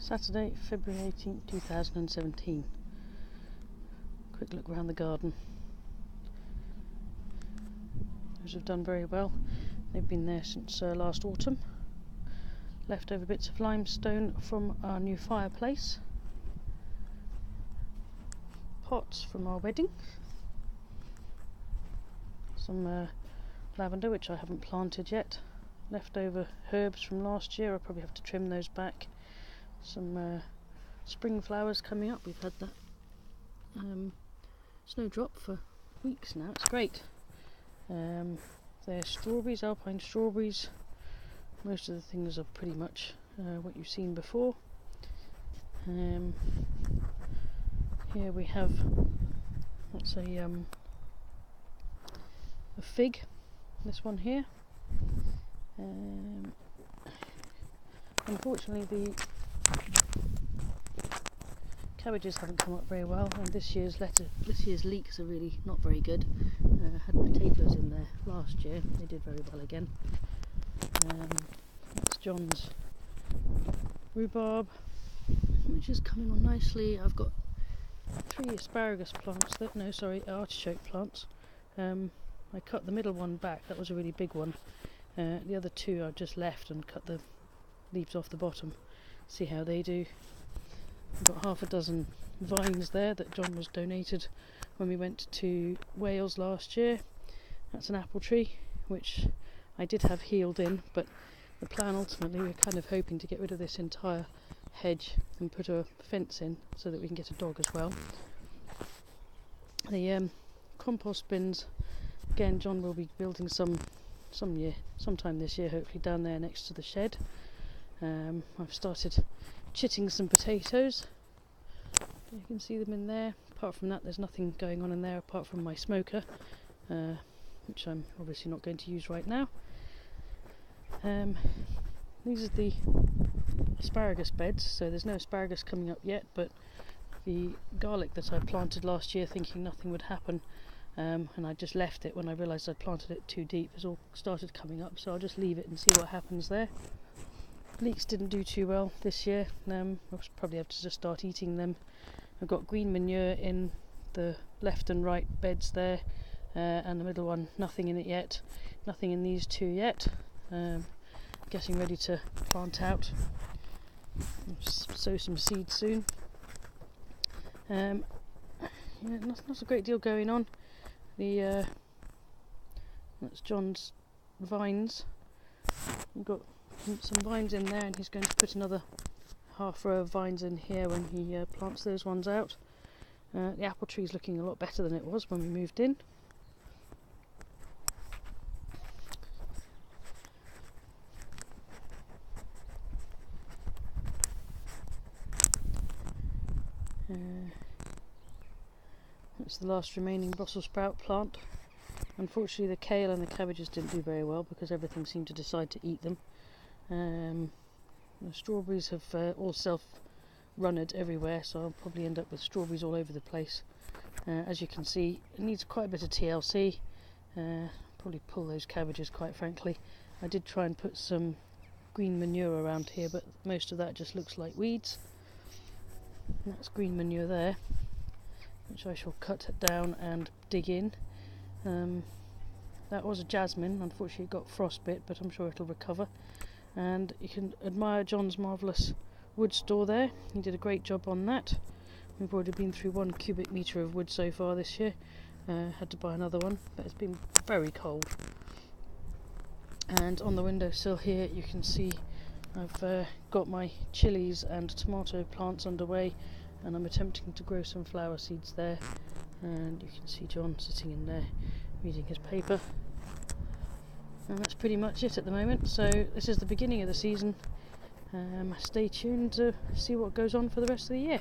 Saturday, February 18th, 2017. Quick look around the garden. Those have done very well. They've been there since last autumn. Leftover bits of limestone from our new fireplace. Pots from our wedding. Some lavender, which I haven't planted yet. Leftover herbs from last year. I'll probably have to trim those back. Some spring flowers coming up. We've had that snowdrop for weeks now. It's great. They're strawberries, alpine strawberries. Most of the things are pretty much what you've seen before. Here we have, that's a fig. This one here. Unfortunately, the cabbages haven't come up very well, and this year's leeks are really not very good. Had potatoes in there last year. They did very well again. That's John's rhubarb, which is coming on nicely. I've got 3 asparagus plants. Artichoke plants. I cut the middle one back. That was a really big one. The other 2 I've just left and cut the leaves off the bottom. See how they do. I've got half a dozen vines there that John was donated when we went to Wales last year. That's an apple tree, which I did have healed in, but the plan ultimately, we're kind of hoping to get rid of this entire hedge and put a fence in so that we can get a dog as well. The compost bins, again, John will be building sometime this year, hopefully, down there next to the shed. I've started chitting some potatoes. You can see them in there. Apart from that, there's nothing going on in there apart from my smoker, which I'm obviously not going to use right now. These are the asparagus beds, so there's no asparagus coming up yet, but the garlic that I planted last year thinking nothing would happen, and I just left it when I realised I'd planted it too deep, has all started coming up, so I'll just leave it and see what happens there. Leeks didn't do too well this year. I'll probably have to just start eating them. I've got green manure in the left and right beds there, and the middle one, nothing in it yet. Nothing in these 2 yet. Getting ready to plant out. Sow some seeds soon. Not a great deal going on. That's John's vines. We've got some vines in there, and he's going to put another half row of vines in here when he plants those ones out. The apple tree is looking a lot better than it was when we moved in. That's the last remaining Brussels sprout plant. Unfortunately, the kale and the cabbages didn't do very well because everything seemed to decide to eat them. The strawberries have all self-runned everywhere, so I'll probably end up with strawberries all over the place. As you can see, it needs quite a bit of TLC. Probably pull those cabbages, quite frankly. I did try and put some green manure around here, but most of that just looks like weeds. And that's green manure there, which I shall cut down and dig in. That was a jasmine. Unfortunately, it got frostbit, but I'm sure it'll recover. And you can admire John's marvellous wood store there. He did a great job on that. We've already been through 1 cubic metre of wood so far this year. Had to buy another one, but it's been very cold. And on the windowsill here you can see I've got my chillies and tomato plants underway, and I'm attempting to grow some flower seeds there. And you can see John sitting in there reading his paper. And that's pretty much it at the moment. So this is the beginning of the season. Stay tuned to see what goes on for the rest of the year.